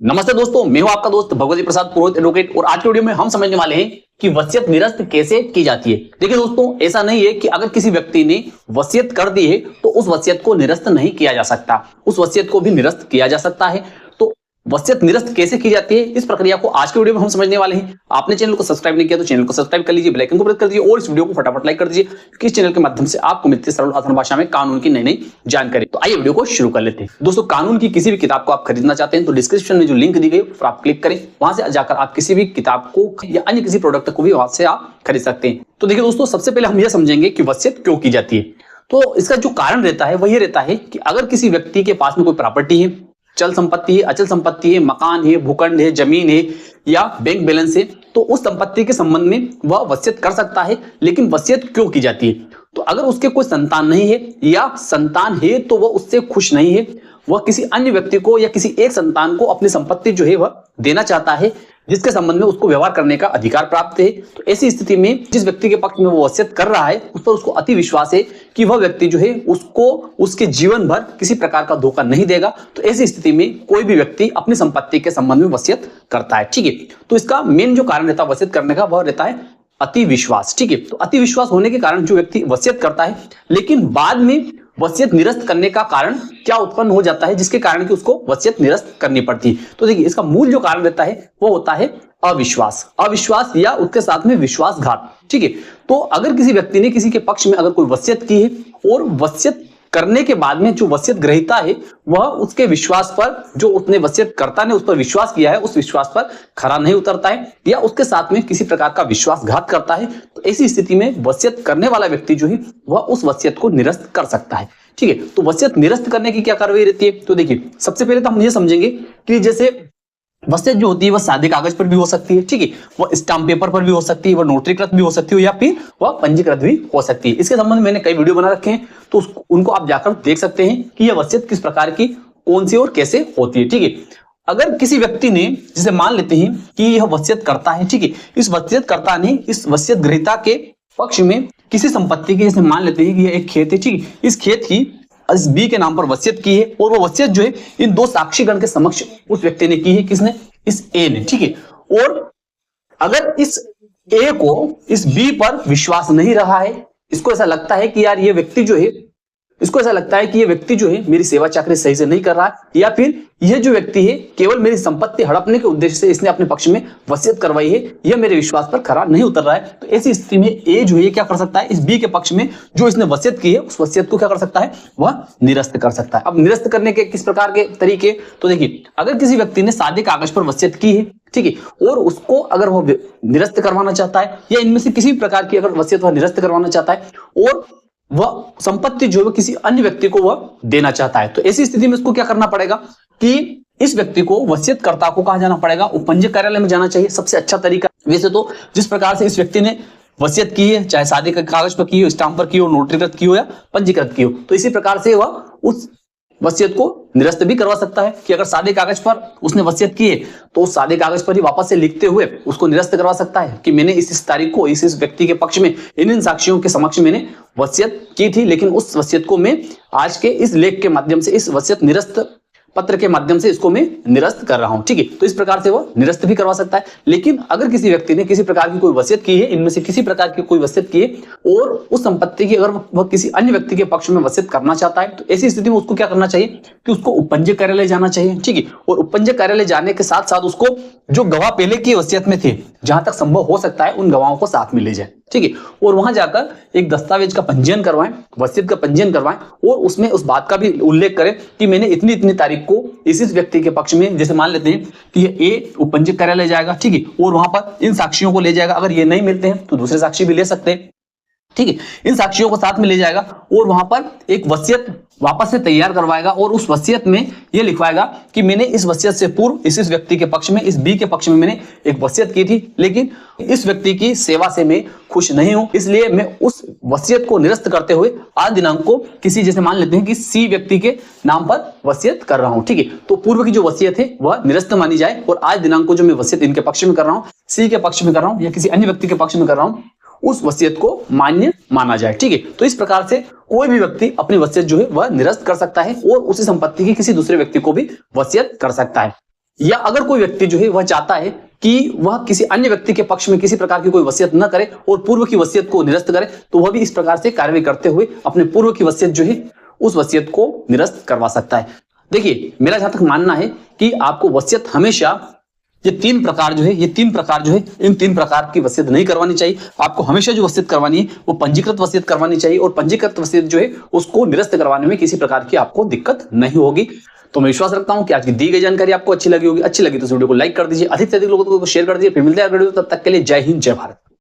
नमस्ते दोस्तों, मैं हूं आपका दोस्त भगवती प्रसाद पुरोहित एडवोकेट। और आज के वीडियो में हम समझने वाले हैं कि वसीयत निरस्त कैसे की जाती है। देखिए दोस्तों, ऐसा नहीं है कि अगर किसी व्यक्ति ने वसीयत कर दी है तो उस वसीयत को निरस्त नहीं किया जा सकता, उस वसीयत को भी निरस्त किया जा सकता है। तो वसीयत निरस्त कैसे की जाती है, इस प्रक्रिया को आज के वीडियो में हम समझने वाले हैं। आपने चैनल को सब्सक्राइब नहीं किया तो चैनल को सब्सक्राइब कर लीजिए, बेल आइकन को प्रेस कर दीजिए और इस वीडियो को फटाफट लाइक कर दीजिए कि इस चैनल के माध्यम से आपको मिलती है सरल आसान भाषा में कानून की नई नई जानकारी। तो आइए वीडियो को शुरू कर लेते हैं। दोस्तों, कानून की किसी भी किताब को आप खरीदना चाहते हैं तो डिस्क्रिप्शन में जो लिंक दी गई उस पर आप क्लिक करें, वहां से जाकर आप किसी भी किताब को या अन्य किसी प्रोडक्ट को भी वहां से आप खरीद सकते हैं। तो देखिए दोस्तों, सबसे पहले हम यह समझेंगे कि वसीयत क्यों की जाती है। तो इसका जो कारण रहता है वह यह रहता है कि अगर किसी व्यक्ति के पास में कोई प्रॉपर्टी है, चल संपत्ति है, अचल संपत्ति है, मकान है, भूखंड है, जमीन है या बैंक बैलेंस है, तो उस संपत्ति के संबंध में वह वसीयत कर सकता है। लेकिन वसीयत क्यों की जाती है? तो अगर उसके कोई संतान नहीं है या संतान है तो वह उससे खुश नहीं है, वह किसी अन्य व्यक्ति को या किसी एक संतान को अपनी संपत्ति जो है वह देना चाहता है जिसके संबंध में उसको व्यवहार करने का अधिकार प्राप्त है। तो ऐसी स्थिति में जिस व्यक्ति के पक्ष में वो वसीयत कर रहा है उस पर उसको अति विश्वास है कि वह व्यक्ति जो है उसको उसके जीवन भर किसी प्रकार का धोखा नहीं देगा। तो ऐसी स्थिति में कोई भी व्यक्ति अपनी संपत्ति के संबंध में वसीयत करता है। ठीक है, तो इसका मेन जो कारण रहता है वसीयत करने का वह रहता है अति विश्वास। ठीक है, तो अति विश्वास होने के कारण जो व्यक्ति वसीयत करता है, लेकिन बाद में वसीयत निरस्त करने का कारण क्या उत्पन्न हो जाता है जिसके कारण कि उसको वसीयत निरस्त करनी पड़ती है। तो देखिए, इसका मूल जो कारण रहता है वो होता है अविश्वास या उसके साथ में विश्वासघात। ठीक है, तो अगर किसी व्यक्ति ने किसी के पक्ष में अगर कोई वसीयत की है और वसीयत करने के बाद में जो वसीयत ग्रहीता है वह उसके विश्वास पर, जो उसने वसीयत कर्ता ने उस पर विश्वास किया है, उस विश्वास पर खरा नहीं उतरता है या उसके साथ में किसी प्रकार का विश्वासघात करता है, तो ऐसी स्थिति में वसीयत करने वाला व्यक्ति जो है वह उस वसीयत को निरस्त कर सकता है। ठीक है, तो वसीयत निरस्त करने की क्या कार्रवाई रहती है? तो देखिए, सबसे पहले तो हम ये समझेंगे कि जैसे वसीयत जो होती है वह सादे कागज पर भी हो सकती है। ठीक है, वह स्टाम्प पेपर पर भी हो सकती है, वह नोटरीकृत भी हो सकती है या फिर वह पंजीकृत भी हो सकती है। इसके संबंध में मैंने कई वीडियो बना रखे हैं, तो उनको आप जाकर देख सकते हैं कि यह वसीयत किस प्रकार की, कौन सी और कैसे होती है। ठीक है, अगर किसी व्यक्ति ने, जिसे मान लेते हैं कि यह वसीयत करता है, ठीक है, इस वसीयत कर्ता ने इस वसीयत ग्रहीता के पक्ष में किसी संपत्ति की, जैसे मान लेते हैं कि यह एक खेत है, ठीक है, इस खेत की इस बी के नाम पर वसीयत की है और वो वसीयत जो है इन दो साक्षीगण के समक्ष उस व्यक्ति ने की है। किसने? इस ए ने। ठीक है, और अगर इस ए को इस बी पर विश्वास नहीं रहा है, इसको ऐसा लगता है कि यार ये व्यक्ति जो है, इसको ऐसा लगता है कि ये व्यक्ति जो है मेरी सेवा चाकरी सही से नहीं कर रहा है या फिर यह जो व्यक्ति है केवल मेरी संपत्ति हड़पने के उद्देश्य से इसने अपने पक्ष में वसीयत करवाई है, यह मेरे विश्वास पर खरा नहीं उतर रहा है, तो ऐसी स्थिति में ए जो है क्या कर सकता है? इस बी के पक्ष में जो इसने वसीयत की है उस वसीयत को क्या कर सकता है? वह निरस्त कर सकता है। अब निरस्त करने के किस प्रकार के तरीके? तो देखिए, अगर किसी व्यक्ति ने सादे कागज पर वसीयत की है, ठीक है, और उसको अगर वह निरस्त करवाना चाहता है या इनमें से किसी प्रकार की अगर वसीयत वह निरस्त करवाना चाहता है और वह संपत्ति जो है किसी अन्य व्यक्ति को वह देना चाहता है, तो ऐसी स्थिति में उसको क्या करना पड़ेगा कि इस व्यक्ति को, वसीयतकर्ता को कहां जाना पड़ेगा? उपपंजीयक कार्यालय में जाना चाहिए। सबसे अच्छा तरीका वैसे तो जिस प्रकार से इस व्यक्ति ने वसीयत की है, चाहे सादे कागज पर की हो, स्टाम्प पर की हो, नोटरीकृत की हो या पंजीकृत की हो, तो इसी प्रकार से वह उस वसीयत को निरस्त भी करवा सकता है कि अगर सादे कागज पर उसने वसीयत की है तो उस सादे कागज पर ही वापस से लिखते हुए उसको निरस्त करवा सकता है कि मैंने इस तारीख को इस व्यक्ति के पक्ष में इन साक्षियों के समक्ष मैंने वसीयत की थी, लेकिन उस वसीयत को मैं आज के इस लेख के माध्यम से, इस वसीयत निरस्त पत्र के माध्यम से इसको मैं निरस्त कर रहा हूं। ठीक है, तो इस प्रकार से वो निरस्त भी करवा सकता है। लेकिन अगर किसी व्यक्ति ने किसी प्रकार की कोई वसीयत की है, इनमें से किसी प्रकार की कोई वसीयत की है और उस संपत्ति की अगर वह किसी अन्य व्यक्ति के पक्ष में वसीयत करना चाहता है, तो ऐसी स्थिति में उसको क्या करना चाहिए कि उसको उपपंजीयक कार्यालय जाना चाहिए। ठीक है, और उपपंजीयक कार्यालय जाने के साथ साथ उसको जो गवाह पहले की वसीयत में थे, जहां तक संभव हो सकता है उन गवाहों को साथ में ले जाए। ठीक है, और वहां जाकर एक दस्तावेज का पंजीयन करवाएं, वसीयत का पंजीयन करवाएं और उसमें उस बात का भी उल्लेख करें कि मैंने इतनी इतनी तारीख को इस व्यक्ति के पक्ष में, जैसे मान लेते हैं कि ये ए उपपंजीयक कार्यालय जाएगा, ठीक है, और वहां पर इन साक्षियों को ले जाएगा। अगर ये नहीं मिलते हैं तो दूसरे साक्षी भी ले सकते हैं। ठीक है, इन साक्षियों को साथ में ले जाएगा और वहां पर एक वसीयत वापस से तैयार करवाएगा और उस वसीयत में यह लिखवाएगा कि मैंने इस वसीयत से पूर्व इस व्यक्ति के पक्ष में, इस बी के पक्ष में मैंने एक वसीयत की थी, लेकिन इस व्यक्ति की सेवा से मैं खुश नहीं हूं, इसलिए मैं उस वसीयत को निरस्त करते हुए आज दिनांक को किसी, जैसे मान लेते हैं कि सी व्यक्ति के नाम पर वसीयत कर रहा हूं। ठीक है, तो पूर्व की जो वसीयत है वह निरस्त मानी जाए और आज दिनांक को जो मैं वसीयत इनके पक्ष में कर रहा हूं, सी के पक्ष में कर रहा हूं या किसी अन्य व्यक्ति के पक्ष में कर रहा हूं, उस वसीयत को मान्य माना जाए। ठीक है, तो इस प्रकार से कोई भी व्यक्ति अपनी वसीयत जो है वह निरस्त कर सकता है और उसी संपत्ति की किसी दूसरे व्यक्ति को भी वसीयत कर सकता है। या अगर कोई व्यक्ति जो है वह चाहता है कि वह किसी अन्य व्यक्ति के पक्ष में किसी प्रकार की कोई वसीयत न करे और पूर्व की वसीयत को निरस्त करे, तो वह भी इस प्रकार से कार्रवाई करते हुए अपने पूर्व की वसीयत जो है उस वसीयत को निरस्त करवा सकता है। देखिए, मेरा जहां तक मानना है कि आपको वसीयत हमेशा ये तीन प्रकार जो है इन तीन प्रकार की वसीयत नहीं करवानी चाहिए। आपको हमेशा जो वसीयत करवानी है वो पंजीकृत वसीयत करवानी चाहिए, और पंजीकृत वसीयत जो है उसको निरस्त करवाने में किसी प्रकार की आपको दिक्कत नहीं होगी। तो मैं विश्वास रखता हूं कि आज की दी गई जानकारी आपको अच्छी लगी होगी। अच्छी लगी तो इस वीडियो को लाइक कर दीजिए, अधिक से अधिक लोगों को शेयर कर दीजिए। फिर मिलते हैं अगले वीडियो, तब तक के लिए जय हिंद, जय भारत।